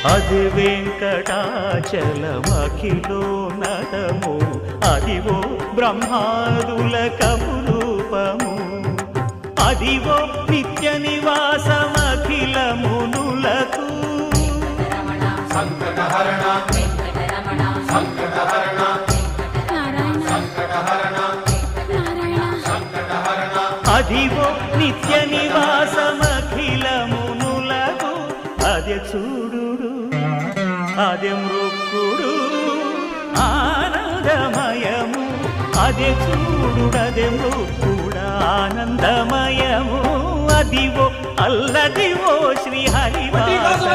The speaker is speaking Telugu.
అది వెంకటాచలమఖిలోన్నతము అదివో బ్రహ్మాదుల కపురూపము అదివో నిత్య నివాసమఖిల మునులకు సంకటహరణ సంకటహరణ సంకటహరణ సంకటహరణ అదివో నిత్య నివాసమఖిల మునులకు అదే చూడు అదే మృక్కుడు ఆనందమయము అదే చూడుడదే మృక్కుడ ఆనందమయము అదివో అల్లదివో శ్రీ హరివాస